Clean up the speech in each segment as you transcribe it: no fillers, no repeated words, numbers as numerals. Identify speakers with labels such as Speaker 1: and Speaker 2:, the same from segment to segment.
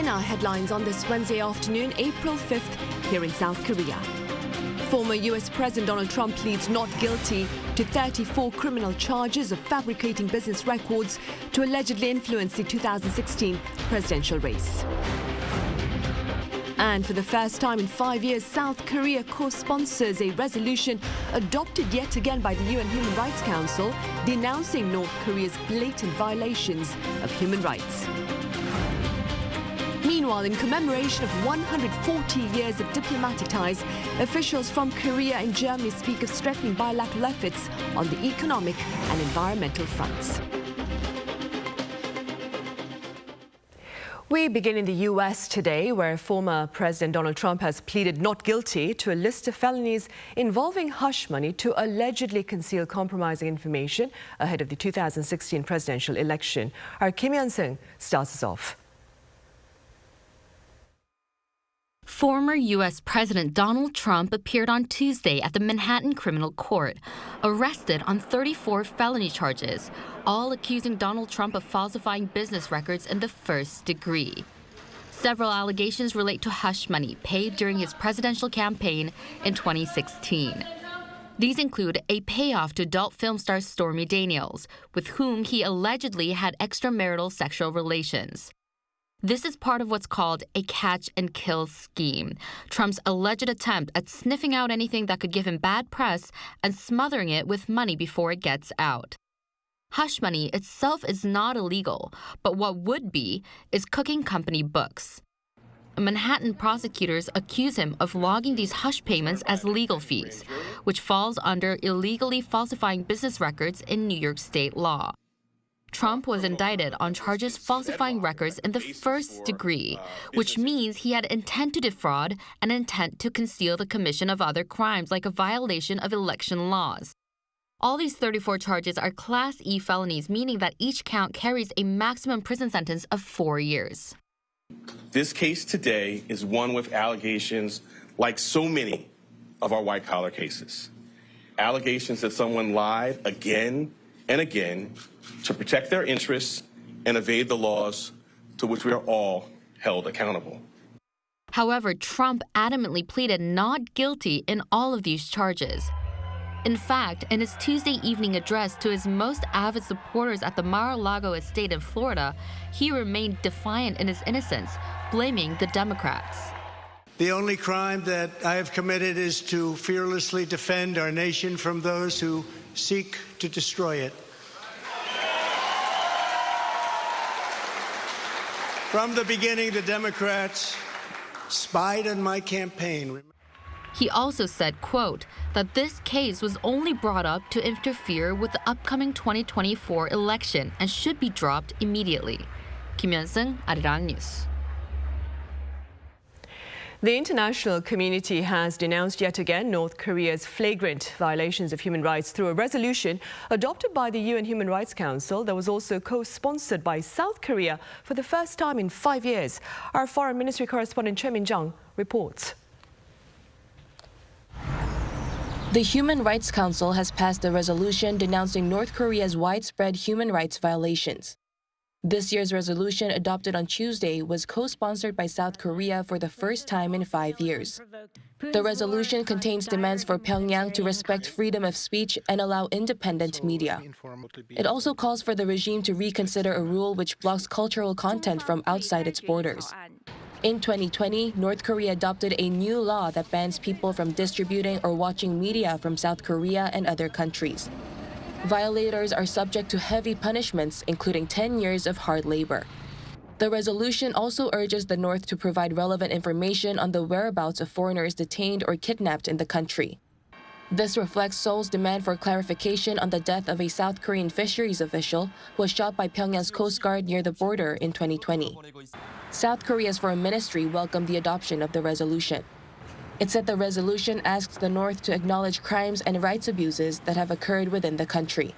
Speaker 1: begin our headlines on this Wednesday afternoon, April 5th, here in South Korea. Former US President Donald Trump pleads not guilty to 34 criminal charges of fabricating business records to allegedly influence the 2016 presidential race. And for the first time in 5 years, South Korea co-sponsors a resolution adopted yet again by the UN Human Rights Council denouncing North Korea's blatant violations of human rights. Meanwhile, in commemoration of 140 years of diplomatic ties, officials from Korea and Germany speak of strengthening bilateral efforts on the economic and environmental fronts. We begin in the US today, where former President Donald Trump has pleaded not guilty to a list of felonies involving hush money to allegedly conceal compromising information ahead of the 2016 presidential election. Our Kim Hyun-sung starts us off.
Speaker 2: Former U.S. President Donald Trump appeared on Tuesday at the Manhattan Criminal Court, arrested on 34 felony charges, all accusing Donald Trump of falsifying business records in the first degree. Several allegations relate to hush money paid during his presidential campaign in 2016. These include a payoff to adult film star Stormy Daniels, with whom he allegedly had extramarital sexual relations. This is part of what's called a catch-and-kill scheme, Trump's alleged attempt at sniffing out anything that could give him bad press and smothering it with money before it gets out. Hush money itself is not illegal, but what would be is cooking company books. Manhattan prosecutors accuse him of logging these hush payments as legal fees, which falls under illegally falsifying business records in New York state law. Trump was indicted on charges falsifying records in the first degree, which means he had intent to defraud and intent to conceal the commission of other crimes like a violation of election laws. All these 34 charges are Class E felonies, meaning that each count carries a maximum prison sentence of 4 years.
Speaker 3: This case today is one with allegations like so many of our white-collar cases. Allegations that someone lied again and again to protect their interests and evade the laws to which we are all held accountable.
Speaker 2: However, Trump adamantly pleaded not guilty in all of these charges. In fact, in his Tuesday evening address to his most avid supporters at the Mar-a-Lago estate in Florida, he remained defiant in his innocence, blaming the Democrats.
Speaker 4: The only crime that I have committed is to fearlessly defend our nation from those who seek to destroy it. From the beginning, the Democrats spied on my campaign.
Speaker 2: He also said, quote, that this case was only brought up to interfere with the upcoming 2024 election and should be dropped immediately. Kim Hyun-sung, Arirang News.
Speaker 1: The international community has denounced yet again North Korea's flagrant violations of human rights through a resolution adopted by the UN Human Rights Council that was also co-sponsored by South Korea for the first time in 5 years. Our Foreign Ministry correspondent Choi Min-jung reports.
Speaker 5: The Human Rights Council has passed a resolution denouncing North Korea's widespread human rights violations. This year's resolution, adopted on Tuesday, was co-sponsored by South Korea for the first time in 5 years. The resolution contains demands for Pyongyang to respect freedom of speech and allow independent media. It also calls for the regime to reconsider a rule which blocks cultural content from outside its borders. In 2020, North Korea adopted a new law that bans people from distributing or watching media from South Korea and other countries. Violators are subject to heavy punishments, including 10 years of hard labor. The resolution also urges the North to provide relevant information on the whereabouts of foreigners detained or kidnapped in the country. This reflects Seoul's demand for clarification on the death of a South Korean fisheries official who was shot by Pyongyang's Coast Guard near the border in 2020. South Korea's foreign ministry welcomed the adoption of the resolution. It said the resolution asks the North to acknowledge crimes and rights abuses that have occurred within the country.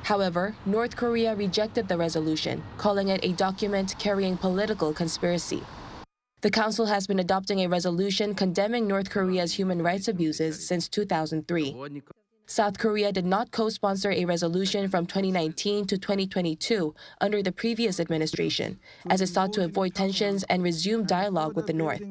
Speaker 5: However, North Korea rejected the resolution, calling it a document carrying political conspiracy. The Council has been adopting a resolution condemning North Korea's human rights abuses since 2003. South Korea did not co-sponsor a resolution from 2019 to 2022 under the previous administration, as it sought to avoid tensions and resume dialogue with the North.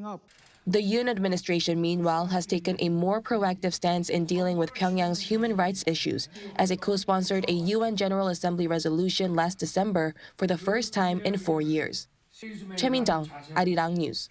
Speaker 5: The Yoon administration, meanwhile, has taken a more proactive stance in dealing with Pyongyang's human rights issues, as it co-sponsored a UN General Assembly resolution last December for the first time in 4 years. Choi Min-jung, Arirang News.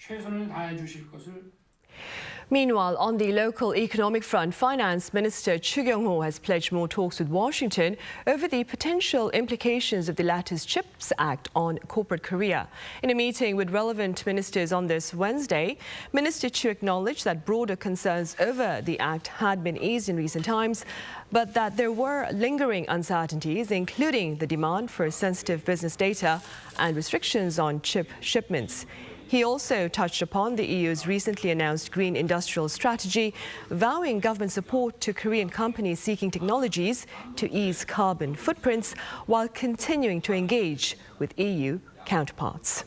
Speaker 1: Meanwhile, on the local economic front, Finance Minister Chu Kyung-ho has pledged more talks with Washington over the potential implications of the latter's CHIPS Act on corporate Korea. In a meeting with relevant ministers on this Wednesday, Minister Chu acknowledged that broader concerns over the act had been eased in recent times, but that there were lingering uncertainties, including the demand for sensitive business data and restrictions on chip shipments. He also touched upon the EU's recently announced Green Industrial Strategy, vowing government support to Korean companies seeking technologies to ease carbon footprints while continuing to engage with EU counterparts.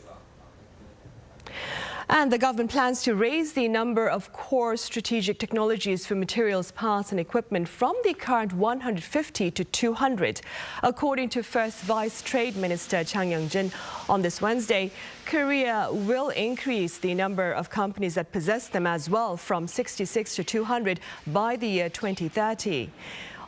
Speaker 1: And the government plans to raise the number of core strategic technologies for materials, parts and equipment from the current 150 to 200. According to First Vice Trade Minister Chang Young-jin, on this Wednesday, Korea will increase the number of companies that possess them as well from 66 to 200 by the year 2030.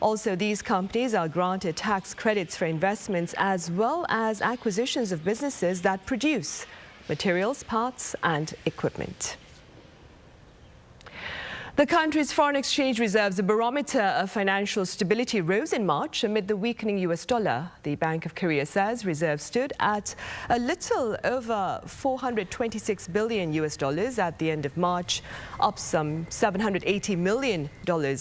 Speaker 1: Also, these companies are granted tax credits for investments as well as acquisitions of businesses that produce materials, parts and equipment. The country's foreign exchange reserves, a barometer of financial stability, rose in March amid the weakening US dollar. The Bank of Korea says reserves stood at a little over $426 billion at the end of March, up some $780 million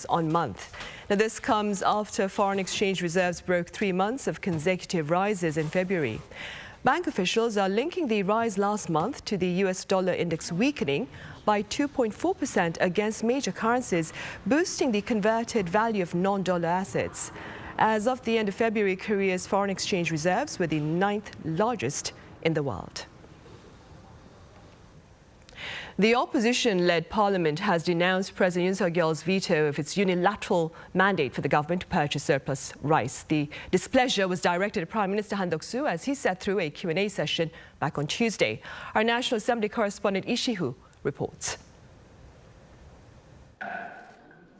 Speaker 1: on month. Now, this comes after foreign exchange reserves broke 3 months of consecutive rises in February. Bank officials are linking the rise last month to the US dollar index weakening by 2.4% against major currencies, boosting the converted value of non-dollar assets. As of the end of February, Korea's foreign exchange reserves were the 9th largest in the world. The opposition-led parliament has denounced President Yoon's veto of its unilateral mandate for the government to purchase surplus rice. The displeasure was directed at Prime Minister Han Duck-soo as he sat through a Q&A session back on Tuesday. Our National Assembly correspondent Lee Si-hoo reports.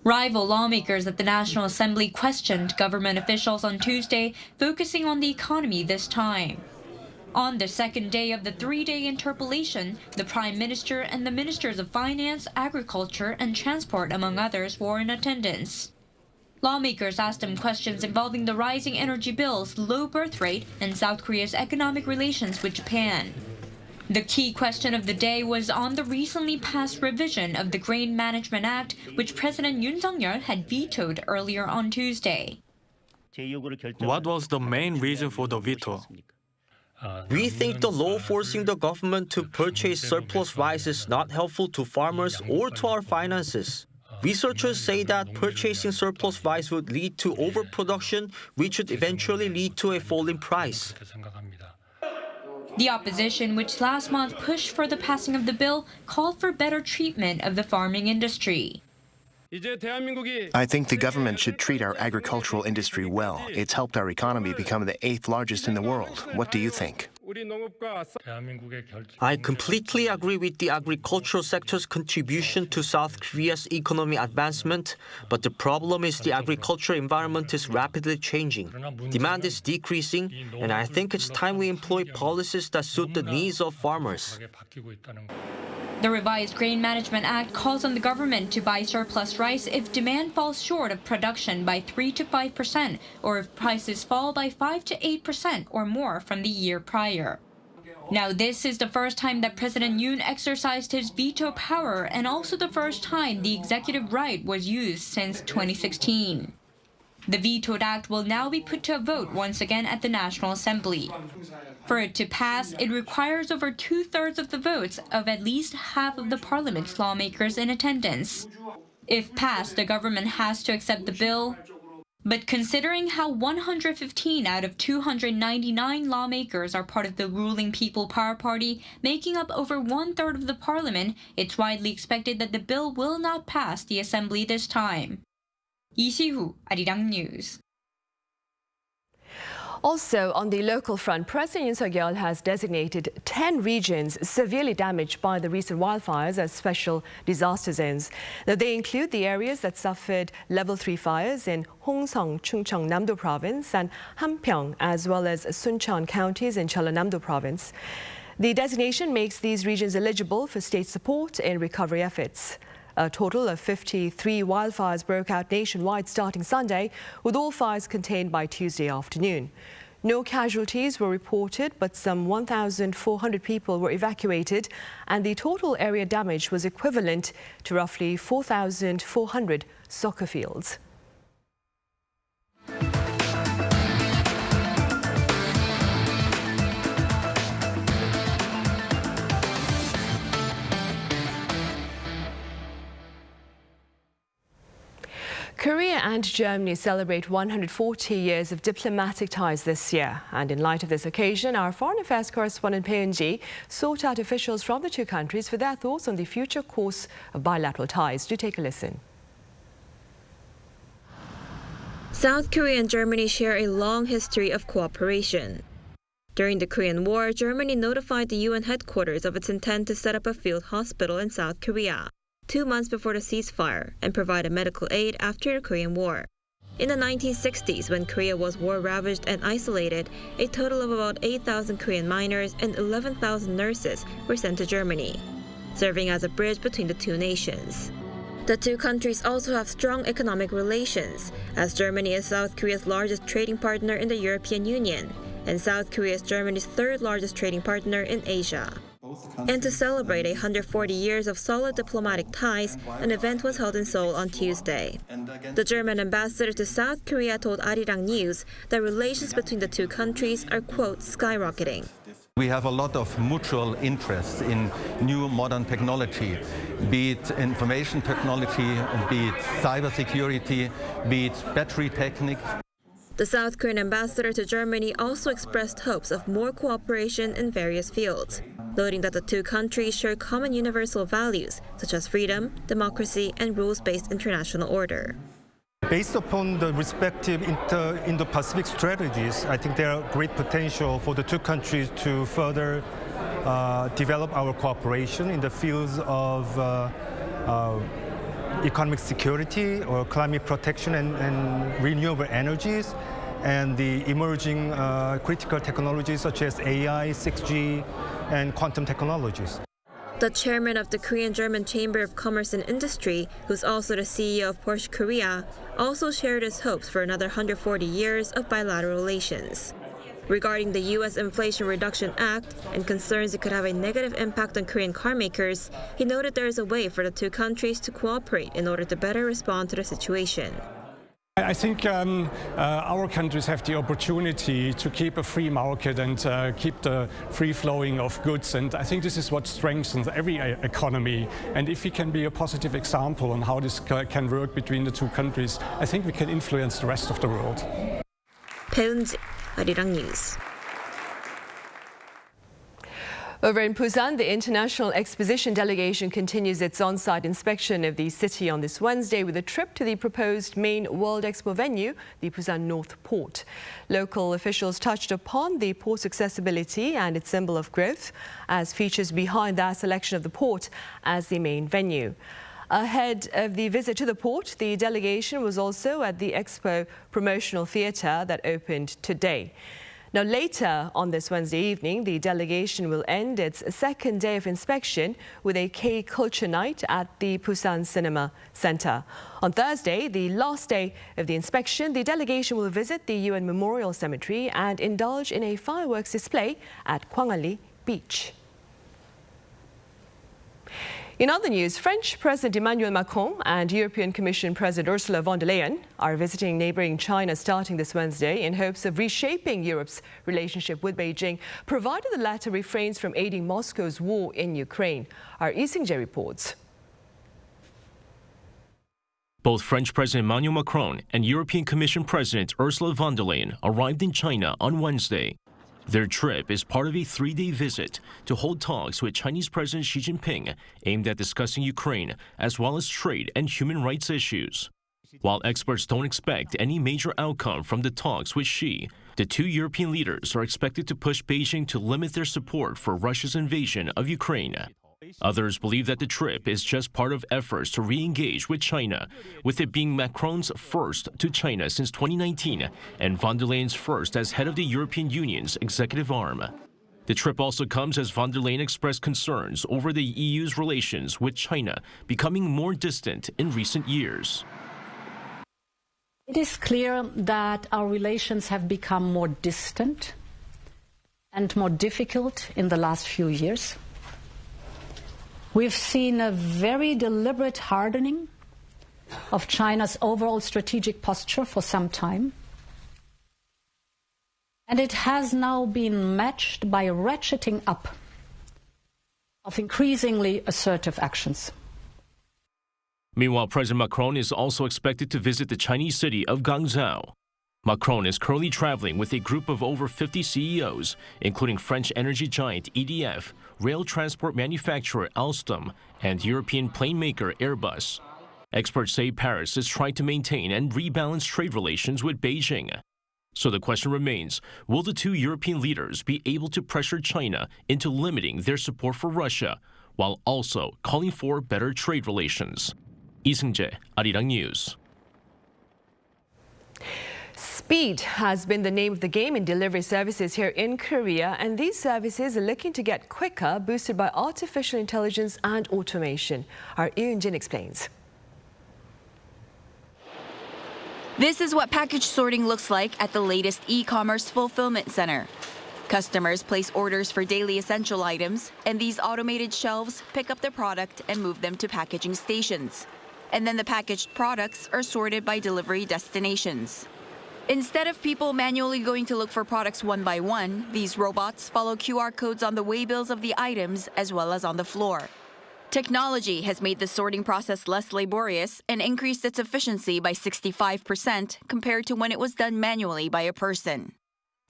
Speaker 6: Rival lawmakers at the National Assembly questioned government officials on Tuesday, focusing on the economy this time. On the second day of the 3-day interpellation, the Prime Minister and the Ministers of Finance, Agriculture and Transport, among others, were in attendance. Lawmakers asked him questions involving the rising energy bills, low birth rate, and South Korea's economic relations with Japan. The key question of the day was on the recently passed revision of the Grain Management Act, which President Yoon had vetoed earlier on Tuesday.
Speaker 7: What was the main reason for the veto?
Speaker 8: We think the law forcing the government to purchase surplus rice is not helpful to farmers or to our finances. Researchers say that purchasing surplus rice would lead to overproduction, which would eventually lead to a fall in price.
Speaker 6: The opposition, which last month pushed for the passing of the bill, called for better treatment of the farming industry.
Speaker 9: I think the government should treat our agricultural industry well. It's helped our economy become the 8th largest in the world. What do you think?
Speaker 8: I completely agree with the agricultural sector's contribution to South Korea's economic advancement, but the problem is the agricultural environment is rapidly changing. Demand is decreasing, and I think it's time we employ policies that suit the needs of farmers.
Speaker 6: The revised Grain Management Act calls on the government to buy surplus rice if demand falls short of production by 3 to 5%, or if prices fall by 5 to 8% or more from the year prior. Now, this is the first time that President Yoon exercised his veto power, and also the first time the executive right was used since 2016. The vetoed act will now be put to a vote once again at the National Assembly. For it to pass, it requires over 2/3 of the votes of at least half of the parliament's lawmakers in attendance. If passed, the government has to accept the bill. But considering how 115 out of 299 lawmakers are part of the ruling People Power Party, making up over 1/3 of the parliament, it's widely expected that the bill will not pass the assembly this time. 이시후, Arirang News.
Speaker 1: Also, on the local front, President Yoon has designated 10 regions severely damaged by the recent wildfires as special disaster zones. Now, they include the areas that suffered level 3 fires in Hongseong, Chungcheong, Namdo Province and Hampyeong, as well as Suncheon counties in Jeollanam-do Province. The designation makes these regions eligible for state support in recovery efforts. A total of 53 wildfires broke out nationwide starting Sunday, with all fires contained by Tuesday afternoon. No casualties were reported, but some 1,400 people were evacuated, and the total area damage was equivalent to roughly 4,400 soccer fields. Korea and Germany celebrate 140 years of diplomatic ties this year. And in light of this occasion, our foreign affairs correspondent Pei Eun-ji sought out officials from the two countries for their thoughts on the future course of bilateral ties. Do take a listen.
Speaker 10: South Korea and Germany share a long history of cooperation. During the Korean War, Germany notified the UN headquarters of its intent to set up a field hospital in South Korea 2 months before the ceasefire and provide medical aid after the Korean War. In the 1960s, when Korea was war-ravaged and isolated, a total of about 8,000 Korean miners and 11,000 nurses were sent to Germany, serving as a bridge between the two nations. The two countries also have strong economic relations, as Germany is South Korea's largest trading partner in the European Union, and South Korea is Germany's third largest trading partner in Asia. And to celebrate 140 years of solid diplomatic ties, an event was held in Seoul on Tuesday. The German ambassador to South Korea told Arirang News that relations between the two countries are, quote, skyrocketing.
Speaker 11: We have a lot of mutual interest in new modern technology, be it information technology, be it cybersecurity, be it battery technique.
Speaker 10: The South Korean ambassador to Germany also expressed hopes of more cooperation in various fields, noting that the two countries share common universal values such as freedom, democracy, and rules-based international order.
Speaker 12: Based upon the respective Indo-Pacific strategies, I think there are great potential for the two countries to further develop our cooperation in the fields of economic security or climate protection and renewable energies, and the emerging critical technologies such as AI, 6G, and quantum technologies.
Speaker 10: The chairman of the Korean-German Chamber of Commerce and Industry, who's also the CEO of Porsche Korea, also shared his hopes for another 140 years of bilateral relations. Regarding the U.S. Inflation Reduction Act and concerns it could have a negative impact on Korean car makers, he noted there is a way for the two countries to cooperate in order to better respond to the situation.
Speaker 13: I think our countries have the opportunity to keep a free market and keep the free flowing of goods, and I think this is what strengthens every economy. And if we can be a positive example on how this can work between the two countries, I think we can influence the rest of the world.
Speaker 10: Pei Eun-ji, Arirang News.
Speaker 1: Over in Busan, the International Exposition delegation continues its on-site inspection of the city on this Wednesday with a trip to the proposed main World Expo venue, the Busan North Port. Local officials touched upon the port's accessibility and its symbol of growth as features behind their selection of the port as the main venue. Ahead of the visit to the port, the delegation was also at the Expo promotional theatre that opened today. Now, later on this Wednesday evening, the delegation will end its second day of inspection with a K-Culture Night at the Busan Cinema Center. On Thursday, the last day of the inspection, the delegation will visit the UN Memorial Cemetery and indulge in a fireworks display at Kwangali Beach. In other news, French President Emmanuel Macron and European Commission President Ursula von der Leyen are visiting neighboring China starting this Wednesday in hopes of reshaping Europe's relationship with Beijing, provided the latter refrains from aiding Moscow's war in Ukraine. Our Lee Sing-jae reports.
Speaker 14: Both French President Emmanuel Macron and European Commission President Ursula von der Leyen arrived in China on Wednesday. Their trip is part of a 3-day visit to hold talks with Chinese President Xi Jinping aimed at discussing Ukraine as well as trade and human rights issues. While experts don't expect any major outcome from the talks with Xi, the two European leaders are expected to push Beijing to limit their support for Russia's invasion of Ukraine. Others believe that the trip is just part of efforts to re-engage with China, with it being Macron's first to China since 2019 and von der Leyen's first as head of the European Union's executive arm. The trip also comes as von der Leyen expressed concerns over the EU's relations with China becoming more distant in recent years.
Speaker 15: It is clear that our relations have become more distant and more difficult in the last few years. We've seen a very deliberate hardening of China's overall strategic posture for some time. And it has now been matched by a ratcheting up of increasingly assertive actions.
Speaker 14: Meanwhile, President Macron is also expected to visit the Chinese city of Guangzhou. Macron is currently traveling with a group of over 50 CEOs, including French energy giant EDF, rail transport manufacturer Alstom, and European plane maker Airbus. Experts say Paris is trying to maintain and rebalance trade relations with Beijing. So the question remains, will the two European leaders be able to pressure China into limiting their support for Russia, while also calling for better trade relations? Lee Seung-jae, Arirang News.
Speaker 1: Speed has been the name of the game in delivery services here in Korea, and these services are looking to get quicker, boosted by artificial intelligence and automation. Our Yoon explains.
Speaker 16: This is what package sorting looks like at the latest e-commerce fulfillment center. Customers place orders for daily essential items, and these automated shelves pick up the product and move them to packaging stations. And then the packaged products are sorted by delivery destinations. Instead of people manually going to look for products one by one, these robots follow QR codes on the waybills of the items as well as on the floor. Technology has made the sorting process less laborious and increased its efficiency by 65% compared to when it was done manually by a person.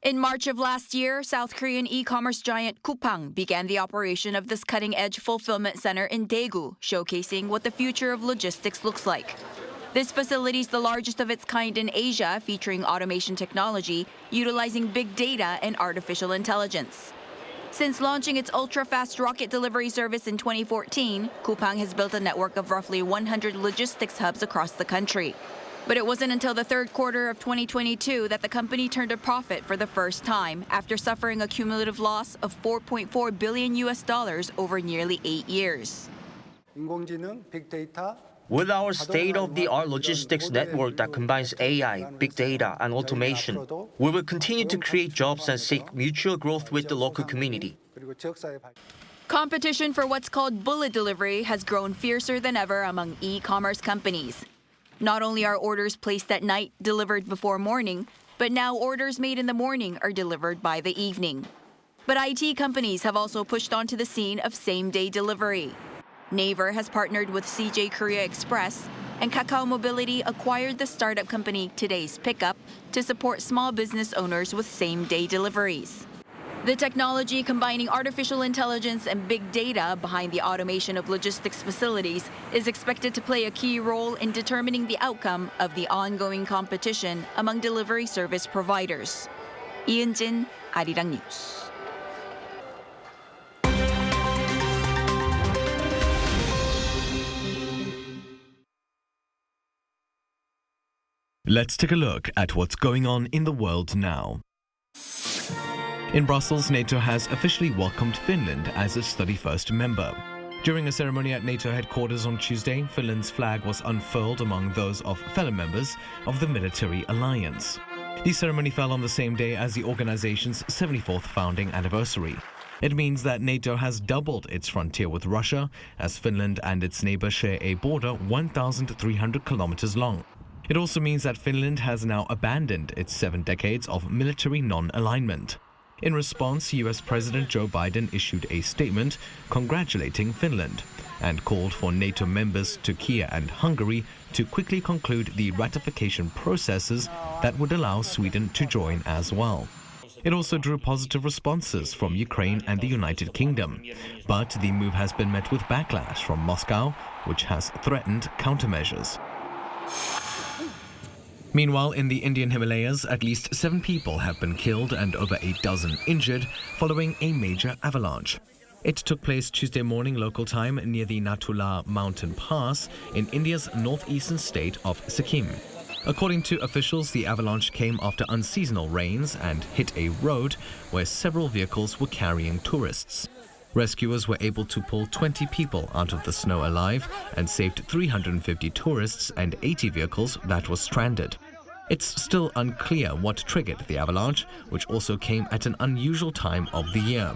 Speaker 16: In March of last year, South Korean e-commerce giant Coupang began the operation of this cutting-edge fulfillment center in Daegu, showcasing what the future of logistics looks like. This facility is the largest of its kind in Asia, featuring automation technology, utilizing big data and artificial intelligence. Since launching its ultra-fast rocket delivery service in 2014, Coupang has built a network of roughly 100 logistics hubs across the country. But it wasn't until the third quarter of 2022 that the company turned a profit for the first time, after suffering a cumulative loss of $4.4 billion over nearly 8 years.
Speaker 8: With our state-of-the-art logistics network that combines AI, big data, and automation, we will continue to create jobs and seek mutual growth with the local community.
Speaker 16: Competition for what's called bullet delivery has grown fiercer than ever among e-commerce companies. Not only are orders placed at night delivered before morning, but now orders made in the morning are delivered by the evening. But IT companies have also pushed onto the scene of same-day delivery. Naver has partnered with CJ Korea Express, and Kakao Mobility acquired the startup company Today's Pickup to support small business owners with same-day deliveries. The technology combining artificial intelligence and big data behind the automation of logistics facilities is expected to play a key role in determining the outcome of the ongoing competition among delivery service providers. Ian-jin, Arirang News.
Speaker 17: Let's take a look at what's going on in the world now. In Brussels, NATO has officially welcomed Finland as its 31st member. During a ceremony at NATO headquarters on Tuesday, Finland's flag was unfurled among those of fellow members of the military alliance. The ceremony fell on the same day as the organization's 74th founding anniversary. It means that NATO has doubled its frontier with Russia, as Finland and its neighbor share a border 1,300 kilometers long. It also means that Finland has now abandoned its 7 decades of military non-alignment. In response, US President Joe Biden issued a statement congratulating Finland and called for NATO members Turkey and Hungary to quickly conclude the ratification processes that would allow Sweden to join as well. It also drew positive responses from Ukraine and the United Kingdom. But the move has been met with backlash from Moscow, which has threatened countermeasures. Meanwhile, in the Indian Himalayas, at least 7 people have been killed and over a dozen injured following a major avalanche. It took place Tuesday morning local time near the Natula mountain pass in India's northeastern state of Sikkim. According to officials, the avalanche came after unseasonal rains and hit a road where several vehicles were carrying tourists. Rescuers were able to pull 20 people out of the snow alive and saved 350 tourists and 80 vehicles that were stranded. It's still unclear what triggered the avalanche, which also came at an unusual time of the year.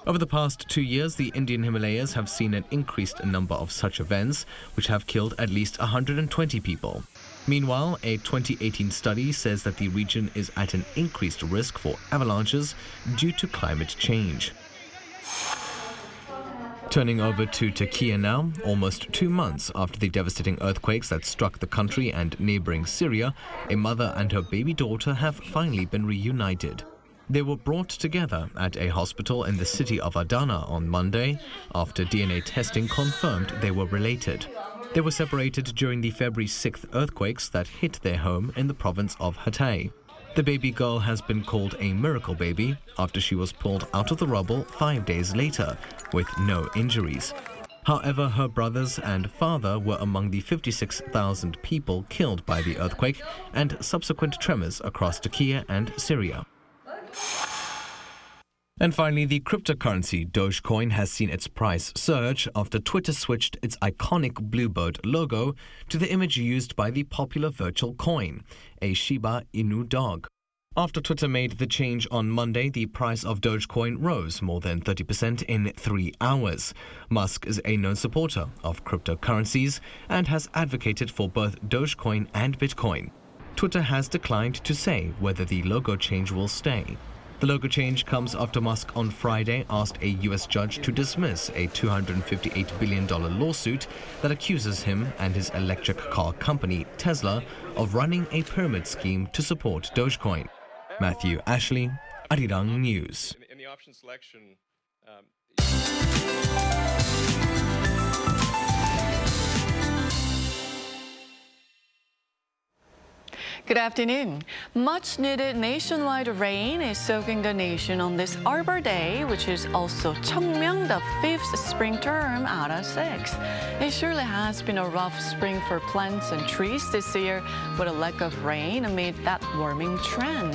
Speaker 17: Over the past 2 years, the Indian Himalayas have seen an increased number of such events, which have killed at least 120 people. Meanwhile, a 2018 study says that the region is at an increased risk for avalanches due to climate change. Turning over to Turkey now, almost 2 months after the devastating earthquakes that struck the country and neighboring Syria, a mother and her baby daughter have finally been reunited. They were brought together at a hospital in the city of Adana on Monday after DNA testing confirmed they were related. They were separated during the February 6th earthquakes that hit their home in the province of Hatay. The baby girl has been called a miracle baby after she was pulled out of the rubble 5 days later with no injuries. However, her brothers and father were among the 56,000 people killed by the earthquake and subsequent tremors across Turkey and Syria. And finally, the cryptocurrency Dogecoin has seen its price surge after Twitter switched its iconic bluebird logo to the image used by the popular virtual coin, a Shiba Inu dog. After Twitter made the change on Monday, the price of Dogecoin rose more than 30% in 3 hours. Musk is a known supporter of cryptocurrencies and has advocated for both Dogecoin and Bitcoin. Twitter has declined to say whether the logo change will stay. The logo change comes after Musk on Friday asked a U.S. judge to dismiss a $258 billion lawsuit that accuses him and his electric car company, Tesla, of running a pyramid scheme to support Dogecoin. Matthew Ashley, Arirang News.
Speaker 18: In the option selection,
Speaker 19: Good afternoon. Much needed nationwide rain is soaking the nation on this Arbor Day, which is also Cheongmyeong, the 5th spring term out of 6. It surely has been a rough spring for plants and trees this year with a lack of rain amid that warming trend.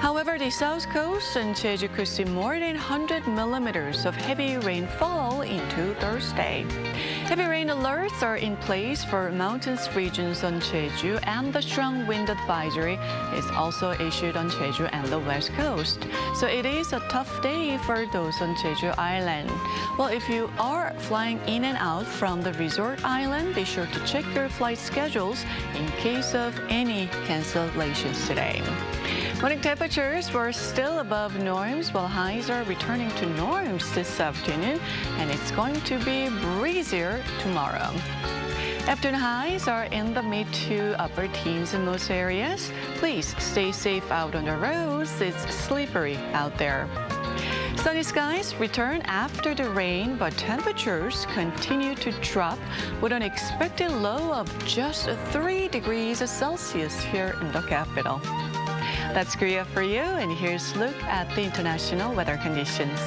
Speaker 19: However, the south coast and Jeju could see more than 100 millimeters of heavy rainfall into Thursday. Heavy rain alerts are in place for mountainous regions on Jeju, and the strong wind advisory is also issued on Jeju and the west coast. So it is a tough day for those on Jeju Island. Well, if you are flying in and out from the resort island, be sure to check your flight schedules in case of any cancellations today. Morning temperatures were still above norms, while highs are returning to norms this afternoon, and it's going to be breezier tomorrow. Afternoon highs are in the mid to upper teens in most areas. Please stay safe out on the roads. It's slippery out there. Sunny skies return after the rain, but temperatures continue to drop with an expected low of just 3 degrees Celsius here in the capital. That's Korea for you, and here's a look at the international weather conditions.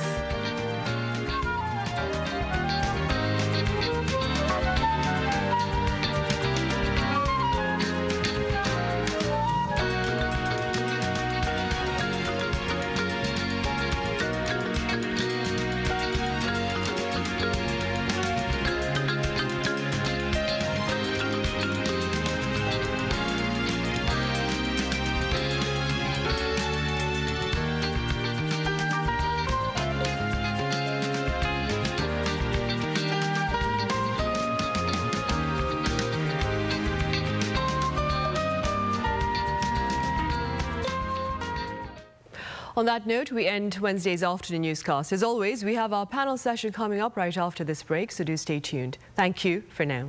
Speaker 1: On that note, we end Wednesday's afternoon newscast. As always, we have our panel session coming up right after this break, so do stay tuned. Thank you for now.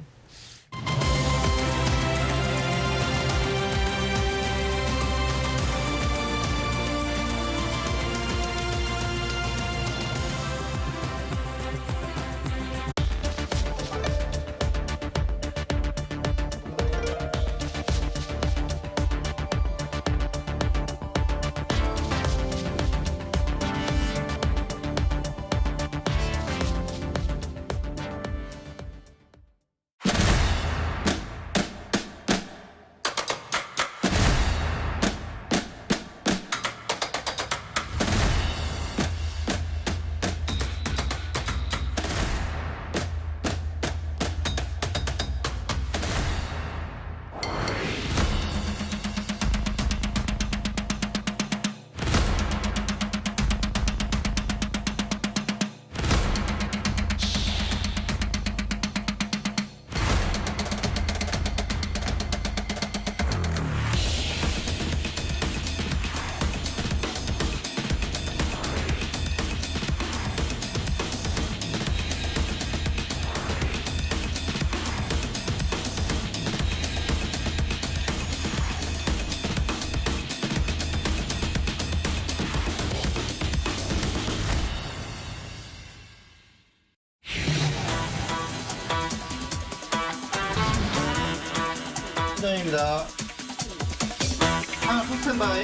Speaker 18: 감사합니다. 한국 스탠바이.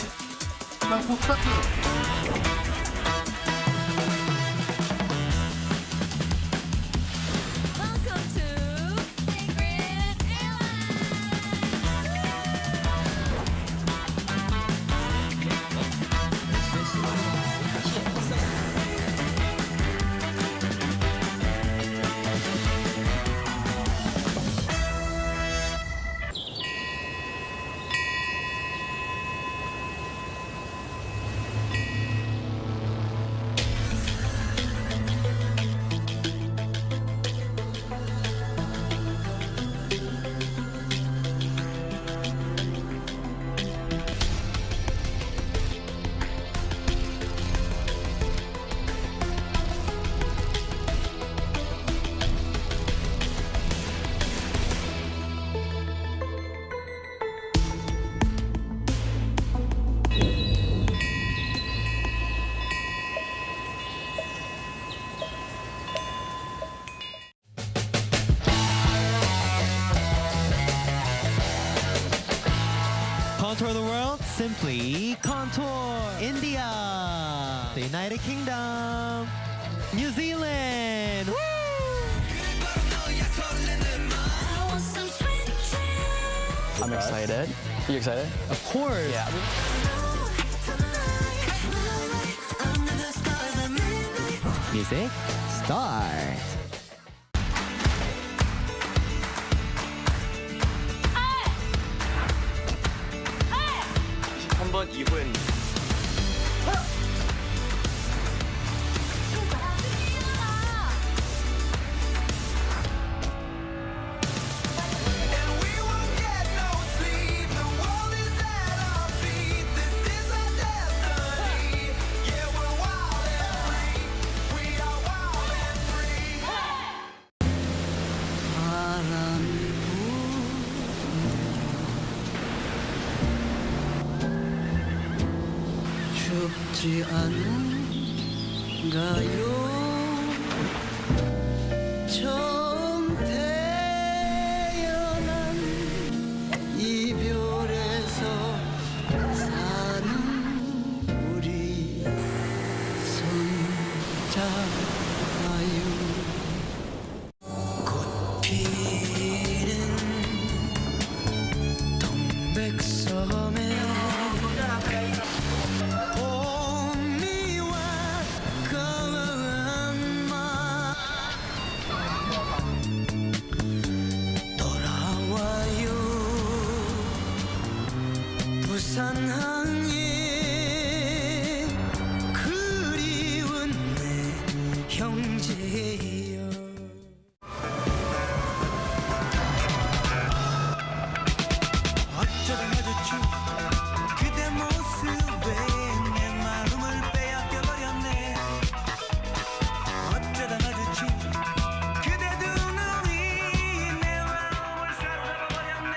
Speaker 18: 한국 스타트.
Speaker 20: Contour the world, simply contour. India, the United Kingdom, New Zealand. Woo!
Speaker 21: I'm excited. Are you excited?
Speaker 20: Of course.
Speaker 21: Yeah.
Speaker 20: Music, start.
Speaker 21: 한번 2분.
Speaker 22: 춥지 않은가요? 처음 태어난 이별에서 사는 우리 손잡아요. 꽃 피는 동백섬에 부산항에 그리운 내 형제여. 어쩌다 마주친 그대 모습에 내 마음을 빼앗겨 버렸네. 어쩌다 마주친 그대 두 눈이 내 마음을 쏟아버 버렸네.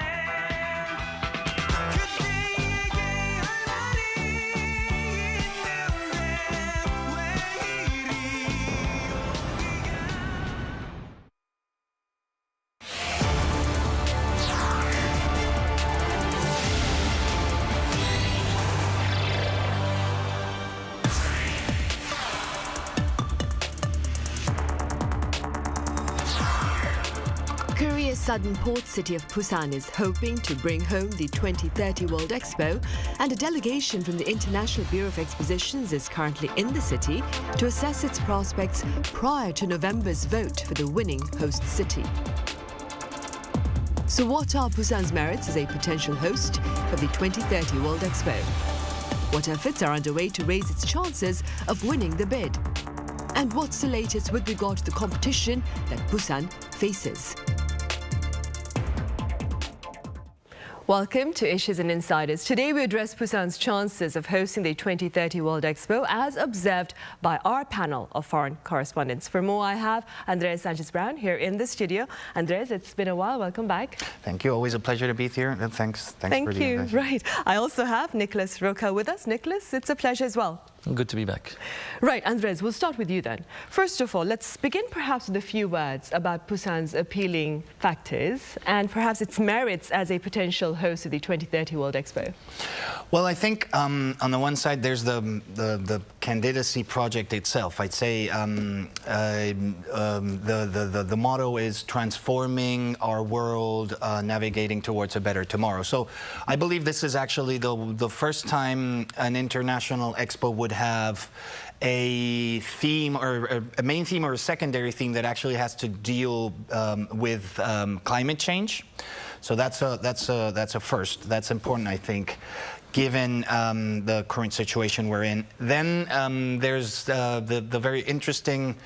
Speaker 1: Korea's southern port city of Busan is hoping to bring home the 2030 World Expo, and a delegation from the International Bureau of Expositions is currently in the city to assess its prospects prior to November's vote for the winning host city. So what are Busan's merits as a potential host of the 2030 World Expo? What efforts are underway to raise its chances of winning the bid? And what's the latest with regard to the competition that Busan faces? Welcome to Issues and Insiders. Today we address Busan's chances of hosting the 2030 World Expo as observed by our panel of foreign correspondents. For more, I have Andres Sanchez-Brown here in the studio. Andres, it's been a while. Welcome back.
Speaker 23: Thank you. Always a pleasure to be here. And thanks for the invitation.
Speaker 1: Right. I also have Nicholas Roca with us. Nicholas, it's a pleasure as well.
Speaker 21: Good to be back.
Speaker 1: Right, Andres, we'll start with you then. First of all, let's begin perhaps with a few words about Busan's appealing factors and perhaps its merits as a potential host of the 2030 World Expo?
Speaker 23: Well, I think on the one side there's the candidacy project itself. I'd say the motto is transforming our world, navigating towards a better tomorrow. So I believe this is actually the first time an international expo would have a theme or a main theme or a secondary theme that actually has to deal with climate change. So that's a first. That's important, I think, given the current situation we're in. Then there's the very interesting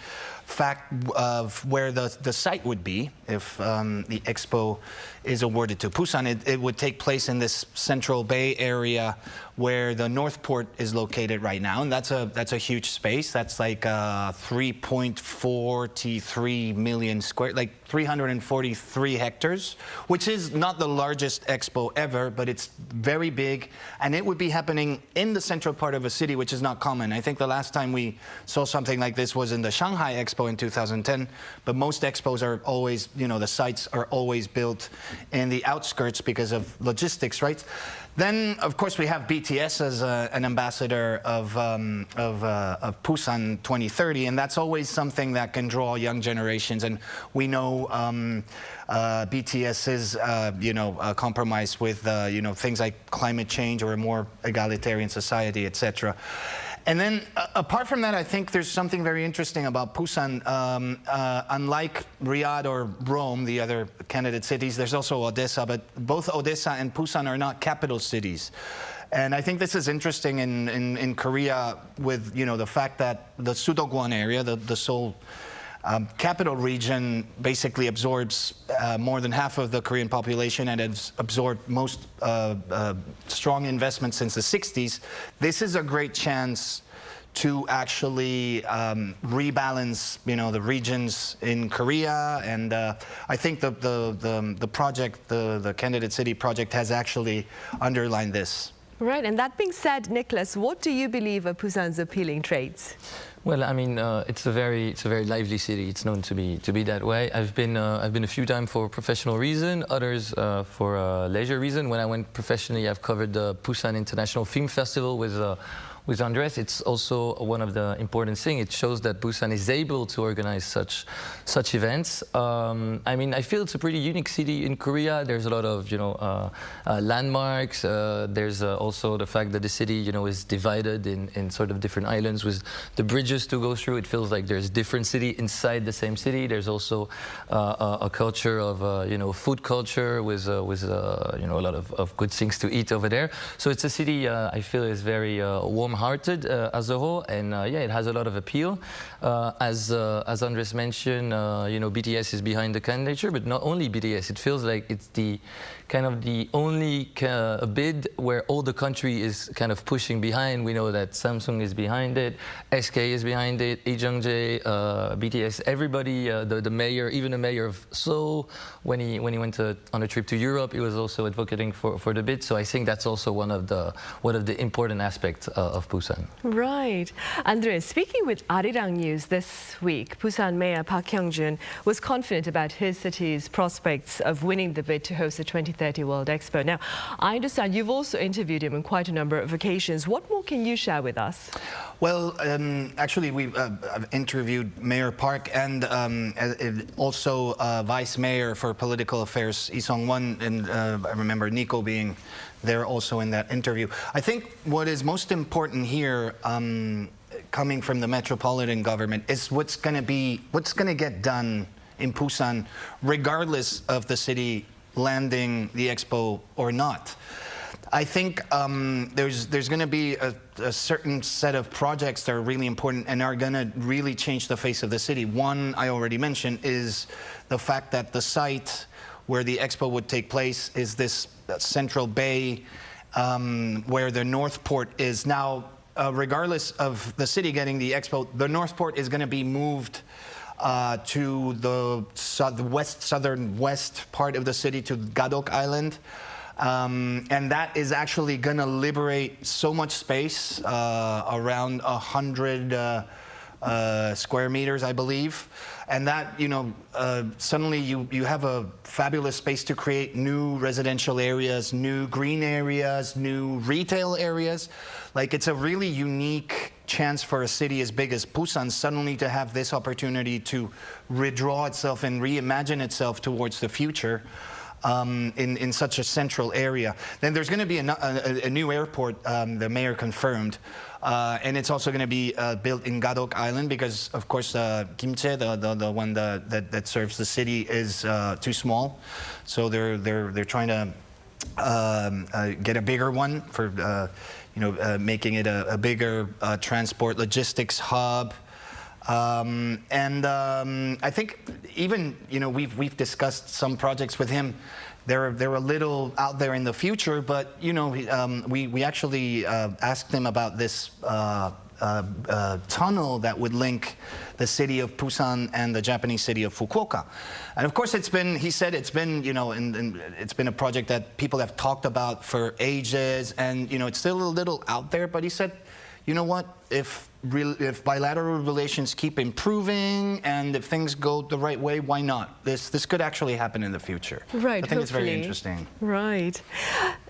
Speaker 23: fact of where the site would be if the expo is awarded to Busan. It would take place in this Central Bay area where the North Port is located right now, and that's a huge space. That's like 3.43 million square, like 343 hectares, which is not the largest expo ever, but it's very big, and it would be happening in the central part of a city, which is not common. I think the last time we saw something like this was in the Shanghai Expo in 2010, but most expos are always, the sites are always built in the outskirts because of logistics, right? Then, of course, we have BTS as an ambassador of Busan 2030, and that's always something that can draw young generations. And we know BTS is, compromised with, things like climate change or a more egalitarian society, etc. And then, apart from that, I think there's something very interesting about Busan. Unlike Riyadh or Rome, the other candidate cities, there's also Odessa, but both Odessa and Busan are not capital cities. And I think this is interesting in Korea with, the fact that the Sudogwon area, the Seoul capital region, basically absorbs more than half of the Korean population and has absorbed most strong investment since the 60s. This is a great chance to actually rebalance, the regions in Korea, and I think the project, the candidate city project, has actually underlined this.
Speaker 1: Right, and that being said, Nicholas, what do you believe are Busan's appealing traits?
Speaker 21: Well, I mean, it's a very lively city. It's known to be that way. I've been a few times for professional reason, others for leisure reason. When I went professionally, I've covered the Busan International Film Festival with Andres. It's also one of the important things. It shows that Busan is able to organize such events. I mean, I feel it's a pretty unique city in Korea. There's a lot of landmarks. There's also the fact that the city is divided in sort of different islands with the bridges to go through. It feels like there's different city inside the same city. There's also a culture of food culture with a lot of good things to eat over there. So it's a city I feel is very warm-hearted as a whole, and yeah, it has a lot of appeal. As Andres mentioned, BTS is behind the candidature, but not only BTS. It feels like it's the only bid where all the country is kind of pushing behind. We know that Samsung is behind it, SK is behind it, Lee Jung-jae, BTS, everybody, the mayor, even the mayor of Seoul, when he went on a trip to Europe, he was also advocating for the bid. So I think that's also one of the important aspects of Busan.
Speaker 1: Right. Andres, speaking with Arirang News this week, Busan Mayor Park Hyung-jun was confident about his city's prospects of winning the bid to host the 2030 World Expo. Now, I understand you've also interviewed him on quite a number of occasions. What more can you share with us?
Speaker 23: Well, actually, we've interviewed Mayor Park and also Vice Mayor for Political Affairs, Lee Sung-won, and I remember Nico being there also in that interview. I think what is most important here, coming from the metropolitan government, is what's going to get done in Busan, regardless of the city landing the expo or not. I think there's going to be a certain set of projects that are really important and are going to really change the face of the city. One I already mentioned is the fact that the site where the expo would take place is this Central Bay, where the North Port is now. Regardless of the city getting the expo, the North Port is going to be moved to the southern west part of the city, to Gov't Island. And that is actually going to liberate so much space, around 100 square meters, I believe. And that, suddenly you have a fabulous space to create new residential areas, new green areas, new retail areas. Like, it's a really unique chance for a city as big as Busan suddenly to have this opportunity to redraw itself and reimagine itself towards the future. In such a central area. Then there's going to be a new airport, the mayor confirmed, and it's also going to be built in Gov't Island because, of course, Gimche, the one that serves the city, is too small. So they're trying to get a bigger one for making it a bigger transport logistics hub. I think even, we've discussed some projects with him. They're a little out there in the future, but, we actually asked him about this tunnel that would link the city of Busan and the Japanese city of Fukuoka. And of course, he said it's been, it's been a project that people have talked about for ages, and, it's still a little out there, but he said, you know what, if bilateral relations keep improving and if things go the right way, why not? This could actually happen in the future.
Speaker 1: Right,
Speaker 23: I think it's very interesting.
Speaker 1: Right.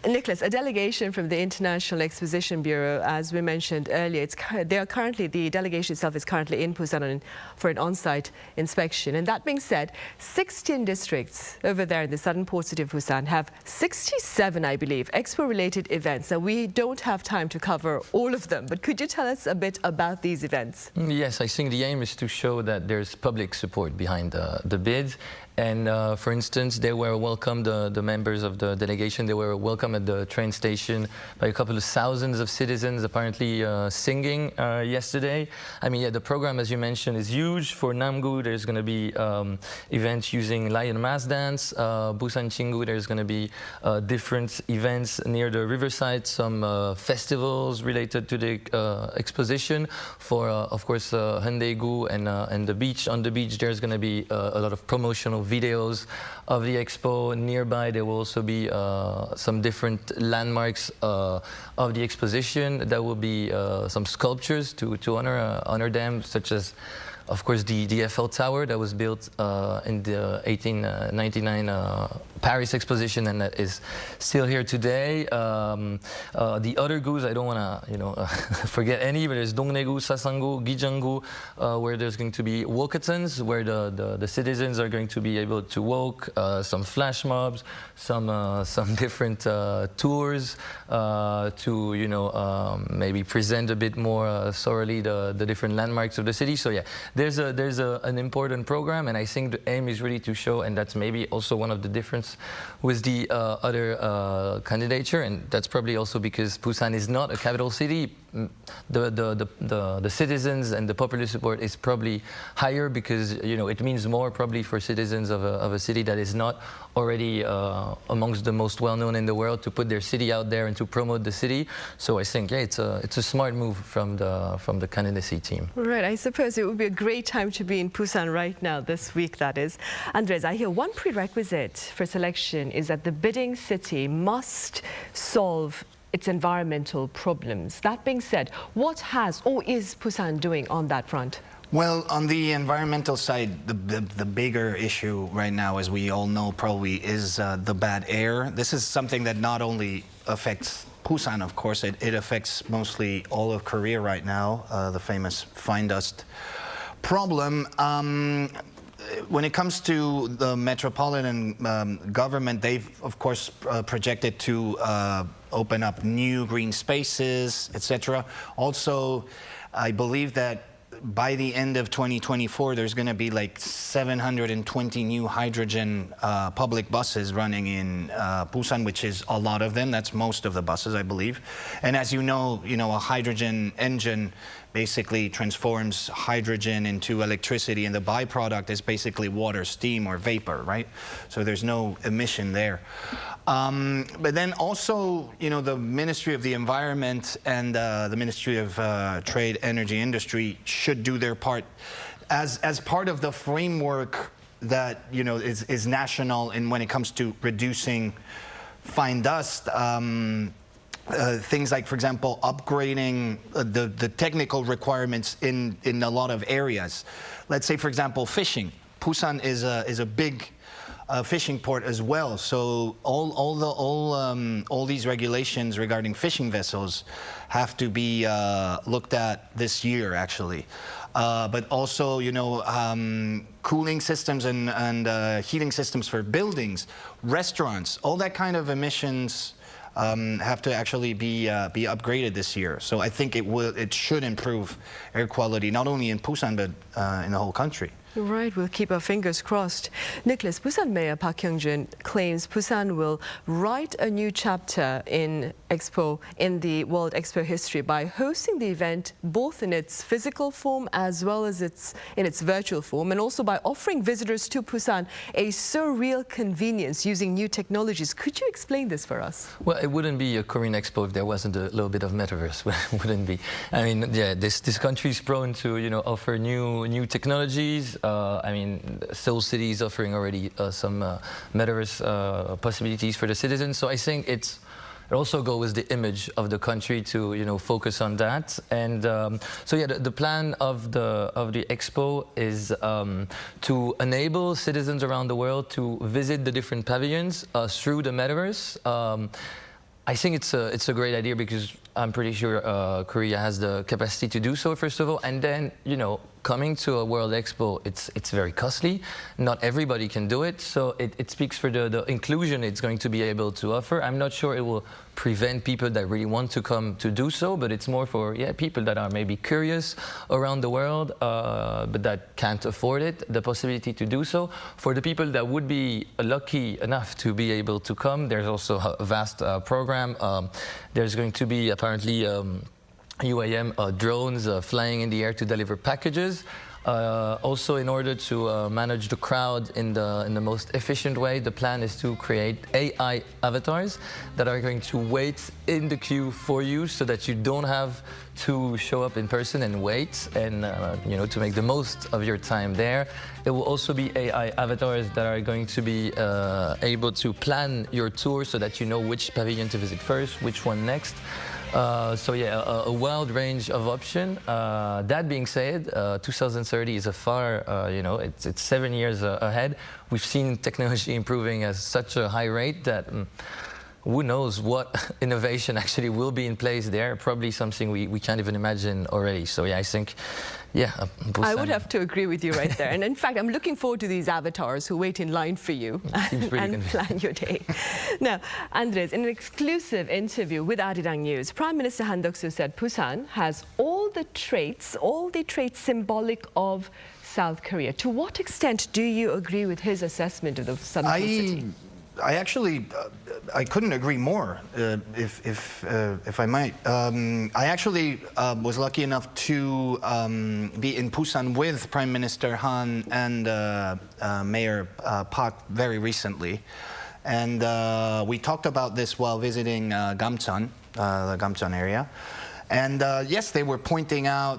Speaker 1: Nicholas, a delegation from the International Exposition Bureau, as we mentioned earlier, the delegation itself is currently in Busan for an on-site inspection. And that being said, 16 districts over there in the southern port city of Busan have 67, I believe, Expo-related events. Now, we don't have time to cover all of them, but could you tell us a bit about these events?
Speaker 21: Yes, I think the aim is to show that there's public support behind the bid. And for instance, they were welcomed, the members of the delegation, they were welcomed at the train station by a couple of thousands of citizens apparently singing yesterday. I mean, yeah, the program, as you mentioned, is huge. For Namgu, there's going to be events using lion mass dance. Busan Chingu, there's going to be different events near the riverside, some festivals related to the exposition. For, of course, Hyundai-gu and the beach. On the beach, there's going to be a lot of promotional videos of the expo. Nearby, there will also be some different landmarks of the exposition. There will be some sculptures to honor them, such as, of course, the Eiffel Tower that was built in the 1899 Paris exposition, and that is still here today. The other gus, I don't want to, forget any, but there's Dongnae-gu, Sasan-gu, Gijang-gu, where there's going to be walkathons, where the citizens are going to be able to walk, some flash mobs, some different tours to, maybe present a bit more thoroughly the different landmarks of the city. So yeah, there's an important program, and I think the aim is really to show, and that's maybe also one of the difference with the other candidature, and that's probably also because Busan is not a capital city. The citizens and the popular support is probably higher because it means more probably for citizens of a city that is not already amongst the most well-known in the world to put their city out there and to promote the city. So I think, yeah, it's a smart move from the candidacy team.
Speaker 1: Right, I suppose it would be a great time to be in Busan right now, this week that is. Andres, I hear one prerequisite for selection is that the bidding city must solve its environmental problems. That being said, what has or is Busan doing on that front?
Speaker 23: Well, on the environmental side, the bigger issue right now, as we all know, probably is the bad air. This is something that not only affects Busan, of course, it affects mostly all of Korea right now, the famous fine dust problem. When it comes to the metropolitan government, they've, of course, projected to open up new green spaces, etc. Also, I believe that by the end of 2024, there's going to be like 720 new hydrogen public buses running in Busan, which is a lot of them. That's most of the buses, I believe. And as you know, a hydrogen engine basically transforms hydrogen into electricity, and the byproduct is basically water, steam, or vapor, right? So there's no emission there. But then also, the Ministry of the Environment and the Ministry of Trade, Energy, Industry should do their part as part of the framework that is national, and when it comes to reducing fine dust. things like, for example, upgrading the technical requirements in a lot of areas. Let's say, for example, fishing. Busan is a big fishing port as well. So all these regulations regarding fishing vessels have to be looked at this year, actually. But also, you know, cooling systems and heating systems for buildings, restaurants, all that kind of emissions have to actually be upgraded this year. So I think it should improve air quality, not only in Busan, but in the whole country.
Speaker 1: Right, we'll keep our fingers crossed. Nicholas, Busan Mayor Park Hyung-jun claims Busan will write a new chapter in the World Expo history by hosting the event both in its physical form as well as in its virtual form, and also by offering visitors to Busan a surreal convenience using new technologies. Could you explain this for us?
Speaker 21: Well, it wouldn't be a Korean Expo if there wasn't a little bit of metaverse. Wouldn't be. I mean, yeah, this country is prone to, you know, offer new technologies. I mean, Seoul City is offering already some metaverse possibilities for the citizens. So I think it also goes with the image of the country to, you know, focus on that. And so yeah, the plan of the expo is to enable citizens around the world to visit the different pavilions through the metaverse. I think it's a great idea because I'm pretty sure Korea has the capacity to do so, first of all, and then, you know, coming to a World Expo, it's very costly. Not everybody can do it, so it speaks for the inclusion it's going to be able to offer. I'm not sure it will prevent people that really want to come to do so, but it's more for people that are maybe curious around the world, but that can't afford it, the possibility to do so. For the people that would be lucky enough to be able to come, there's also a vast program. There's going to be apparently UAM drones flying in the air to deliver packages. Also, in order to manage the crowd in the most efficient way, the plan is to create AI avatars that are going to wait in the queue for you, so that you don't have to show up in person and wait, and you know, to make the most of your time there. There will also be AI avatars that are going to be able to plan your tour, so that you know which pavilion to visit first, which one next. So yeah, a wide range of options. That being said, 2030 is a far, you know, it's 7 years ahead. We've seen technology improving at such a high rate that who knows what innovation actually will be in place there. Probably something we can't even imagine already. So yeah, I think, yeah. Busan.
Speaker 1: I would have to agree with you right there. And in fact, I'm looking forward to these avatars who wait in line for you and plan your day. Now, Andres, in an exclusive interview with Arirang News, Prime Minister Han Duck-soo said Busan has all the traits symbolic of South Korea. To what extent do you agree with his assessment of the southern city?
Speaker 23: I actually, I couldn't agree more, if I might. I actually was lucky enough to be in Busan with Prime Minister Han and Mayor Park very recently. And we talked about this while visiting Gamcheon, the Gamcheon area. And yes, they were pointing out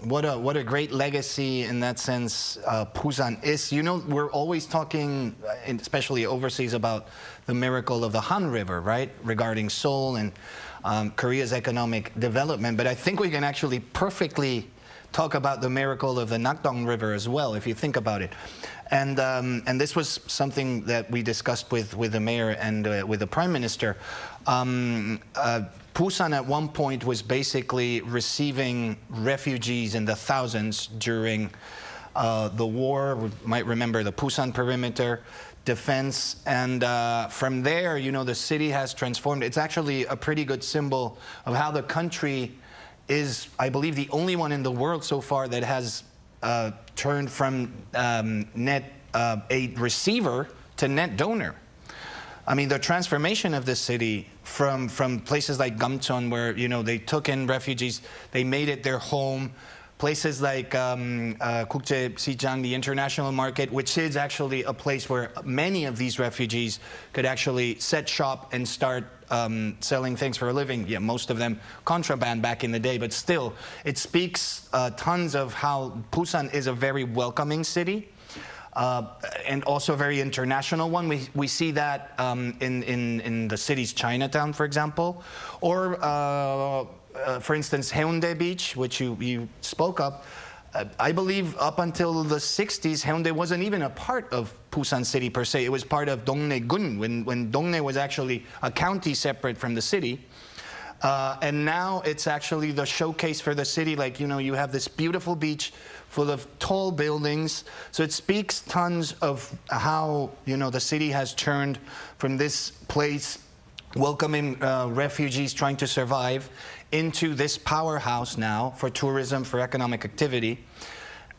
Speaker 23: what a great legacy in that sense Busan is. You know, we're always talking, especially overseas, about the miracle of the Han River, right? Regarding Seoul and Korea's economic development. But I think we can actually perfectly talk about the miracle of the Nakdong River as well, if you think about it. And this was something that we discussed with the mayor and with the prime minister. Busan at one point was basically receiving refugees in the thousands during the war. We might remember the Busan perimeter defense. And from there, you know, the city has transformed. It's actually a pretty good symbol of how the country is, I believe, the only one in the world so far that has turned from net aid receiver to net donor. I mean, the transformation of the city from places like Gamcheon, where, you know, they took in refugees, they made it their home. Places like Gukje-sijang, the international market, which is actually a place where many of these refugees could actually set shop and start selling things for a living. Yeah, most of them contraband back in the day, but still, it speaks tons of how Busan is a very welcoming city. and also a very international one. We see that in the city's Chinatown, for example, or for instance, Haeundae Beach, which you spoke of. I believe up until the 60s, Haeundae wasn't even a part of Busan City per se. It was part of Dongnae-gun when Dongnae was actually a county separate from the city. And now it's actually the showcase for the city. Like, you know, you have this beautiful beach full of tall buildings. So it speaks tons of how, you know, the city has turned from this place welcoming refugees trying to survive into this powerhouse now for tourism, for economic activity.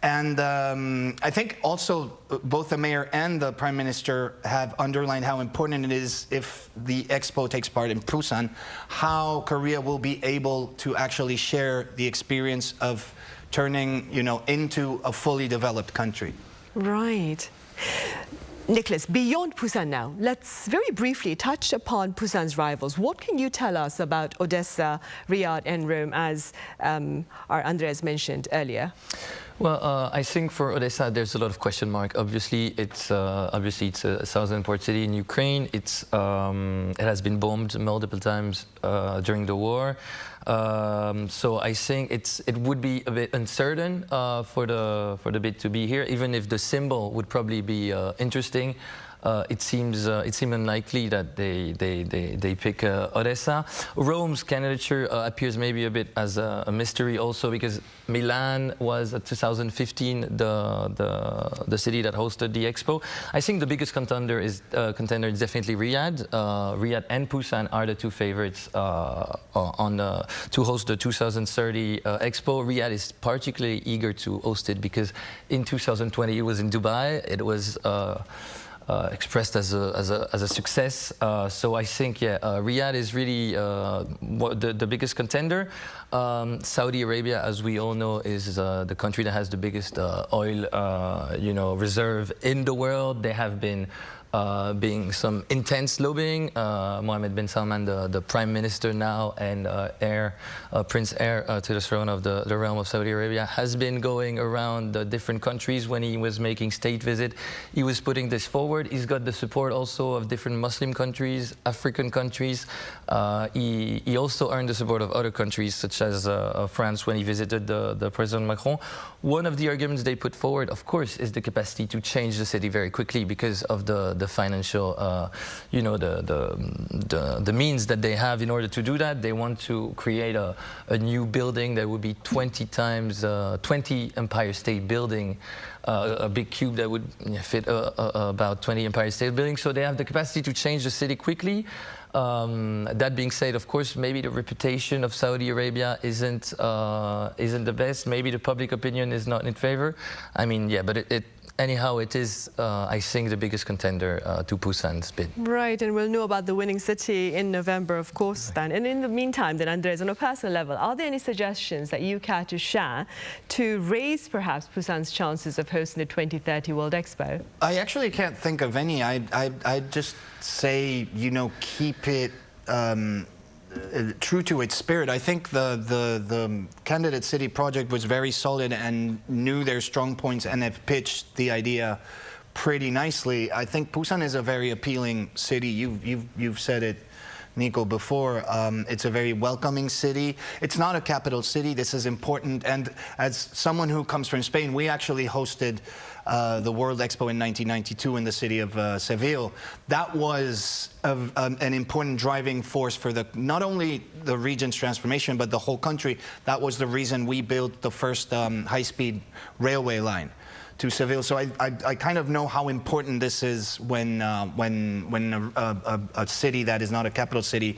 Speaker 23: And I think also both the mayor and the prime minister have underlined how important it is if the expo takes part in Busan, how Korea will be able to actually share the experience of turning, you know, into a fully developed country.
Speaker 1: Right. Nicholas, beyond Busan now, let's very briefly touch upon Busan's rivals. What can you tell us about Odessa, Riyadh and Rome, as our Andres mentioned earlier?
Speaker 21: Well, I think for Odessa, there's a lot of question mark. Obviously, it's a southern port city in Ukraine. It has been bombed multiple times during the war. So I think it would be a bit uncertain for the bid to be here, even if the symbol would probably be interesting. It seems unlikely that they pick Odessa. Rome's candidature appears maybe a bit as a mystery also, because Milan was 2015 the city that hosted the expo. I think the biggest contender is definitely Riyadh. Riyadh and Busan are the two favorites to host the 2030 expo. Riyadh is particularly eager to host it because in 2020 it was in Dubai. It was expressed as a success. So I think, yeah, Riyadh is really the biggest contender. Saudi Arabia, as we all know, is the country that has the biggest oil, reserve in the world. There have been being some intense lobbying. Mohammed bin Salman, the prime minister now, and Prince heir to the throne of the realm of Saudi Arabia, has been going around the different countries when he was making state visit. He was putting this forward. He's got the support also of different Muslim countries, African countries. He also earned the support of other countries, such as France, when he visited the President Macron. One of the arguments they put forward, of course, is the capacity to change the city very quickly because of the financial, the means that they have in order to do that. They want to create a new building that would be 20 times 20 Empire State Building, a big cube that would fit about 20 Empire State Buildings. So they have the capacity to change the city quickly. That being said, of course, maybe the reputation of Saudi Arabia isn't the best. Maybe the public opinion is not in favor. I mean, yeah, but anyhow, it is, I think, the biggest contender to Busan's bid.
Speaker 1: Right, and we'll know about the winning city in November, of course, then. And in the meantime, then, Andres, on a personal level, are there any suggestions that you care to share to raise, perhaps, Busan's chances of hosting the 2030 World Expo?
Speaker 23: I actually can't think of any. I'd just say, you know, keep it true to its spirit. I think the candidate city project was very solid and knew their strong points and have pitched the idea pretty nicely. I think Busan is a very appealing city. You've said it, Nico, before. It's a very welcoming city. It's not a capital city. This is important. And as someone who comes from Spain, we actually hosted the World Expo in 1992 in the city of Seville. That was an important driving force for not only the region's transformation, but the whole country. That was the reason we built the first high-speed railway line to Seville. So I kind of know how important this is when a city that is not a capital city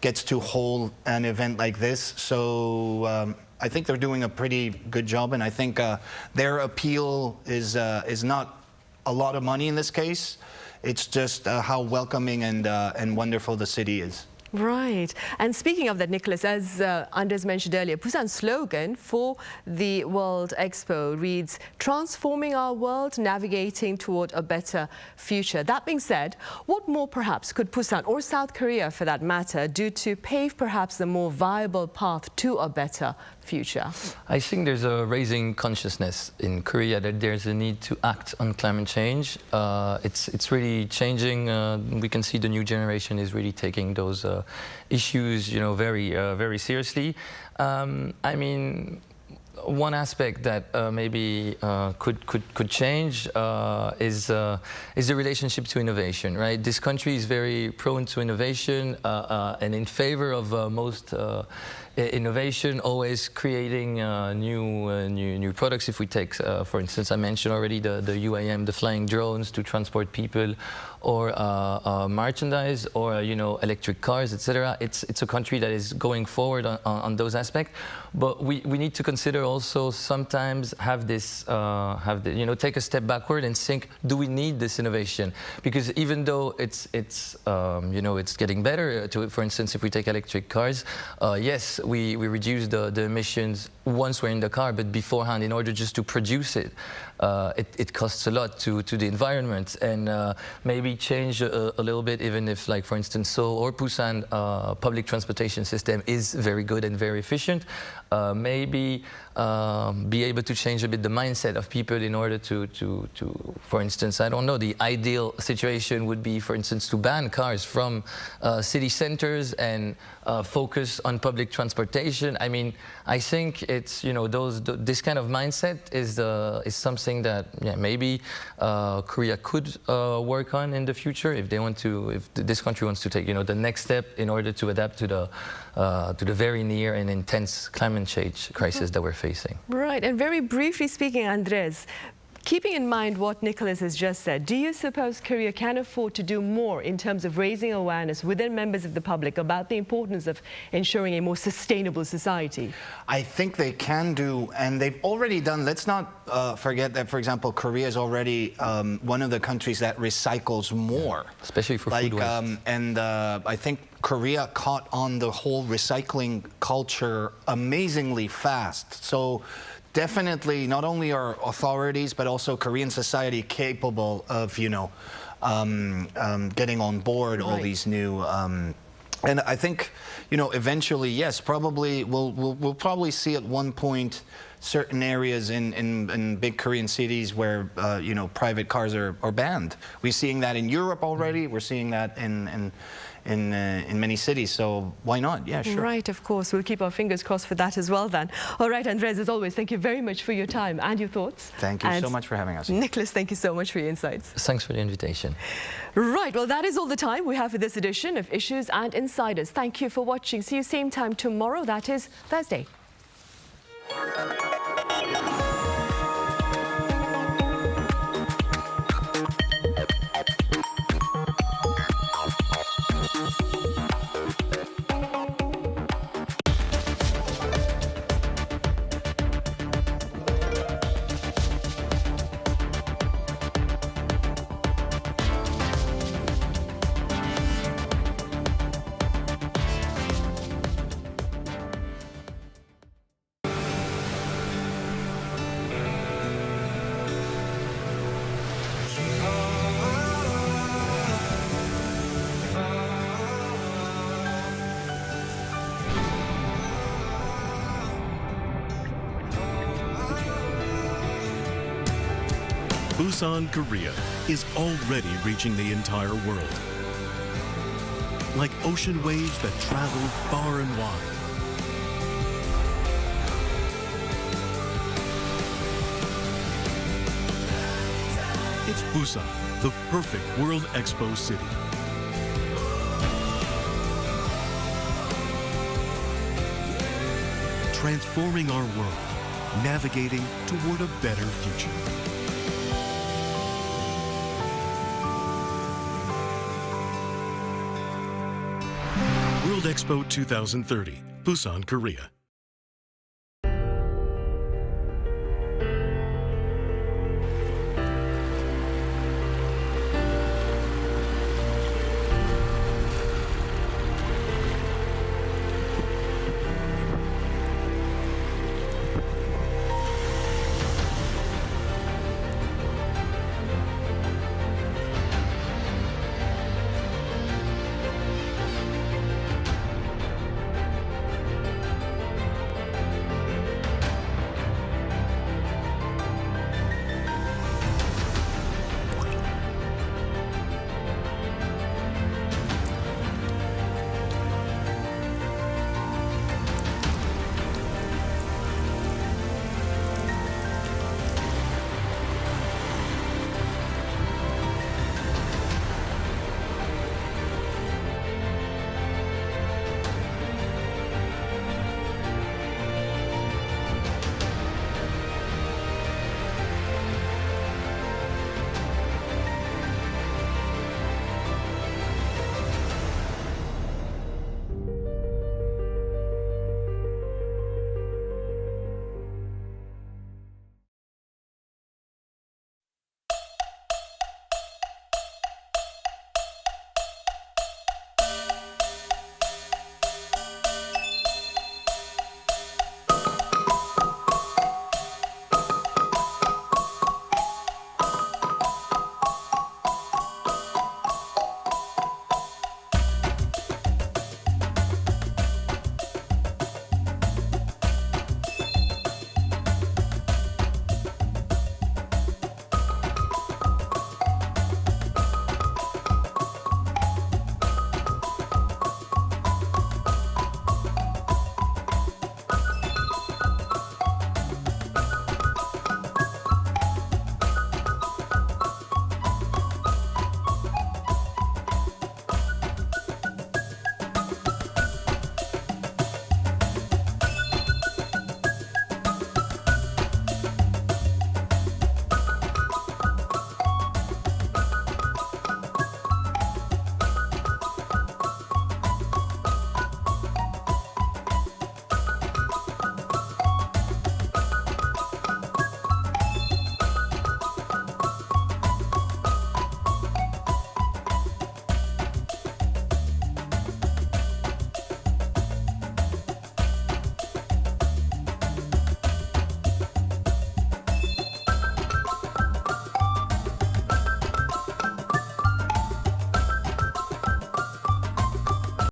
Speaker 23: gets to hold an event like this. So I think they're doing a pretty good job, and I think their appeal is not a lot of money in this case. It's just how welcoming and wonderful the city is.
Speaker 1: Right. And speaking of that, Nicholas, as Anders mentioned earlier, Busan's slogan for the World Expo reads, "Transforming our world, navigating toward a better future." That being said, what more perhaps could Busan, or South Korea for that matter, do to pave perhaps a more viable path to a better future?
Speaker 21: I think there's a raising consciousness in Korea that there's a need to act on climate change. It's really changing. We can see the new generation is really taking those issues, very seriously. I mean, one aspect that maybe could change is the relationship to innovation, right? This country is very prone to innovation and in favor of most innovation, always creating new products. If we take, for instance, I mentioned already the UAM, the flying drones to transport people, or merchandise, or electric cars, etc. It's a country that is going forward on those aspects, but we need to consider also sometimes take a step backward and think, do we need this innovation? Because even though it's getting better, for instance, if we take electric cars, yes, we reduce the emissions once we're in the car, but beforehand, in order just to produce it, it costs a lot to the environment, and maybe change a little bit, even if, like, for instance, Seoul or Busan public transportation system is very good and very efficient. Maybe be able to change a bit the mindset of people in order to for instance, I don't know, the ideal situation would be, for instance, to ban cars from city centers and focus on public transportation. I mean, I think it's, this kind of mindset is something that, yeah, maybe Korea could work on in the future if this country wants to take, the next step in order to adapt to the very near and intense climate change crisis that we're facing.
Speaker 1: Right, and very briefly speaking, Andres, keeping in mind what Nicholas has just said, do you suppose Korea can afford to do more in terms of raising awareness within members of the public about the importance of ensuring a more sustainable society?
Speaker 23: I think they can do, and they've already done. Let's not forget that, for example, Korea is already one of the countries that recycles more.
Speaker 21: Especially for food waste.
Speaker 23: And I think Korea caught on the whole recycling culture amazingly fast. So definitely, not only are authorities, but also Korean society capable of, getting on board all these new. And I think, eventually, yes, probably we'll probably see at one point certain areas in big Korean cities where private cars are banned. We're seeing that in Europe already. We're seeing that in many cities, so why not? Yeah, sure.
Speaker 1: Right, of course. We'll keep our fingers crossed for that as well then. All right, Andres, as always, thank you very much for your time and your thoughts.
Speaker 23: Thank you so much for having us.
Speaker 1: Nicholas, thank you so much for your insights.
Speaker 21: Thanks for the invitation.
Speaker 1: Right, well, that is all the time we have for this edition of Issues and Insiders. Thank you for watching. See you same time tomorrow, that is Thursday.
Speaker 2: Busan, Korea is already reaching the entire world. Like ocean waves that travel far and wide. It's Busan, the perfect World Expo city. Transforming our world, navigating toward a better future. World Expo 2030, Busan, Korea.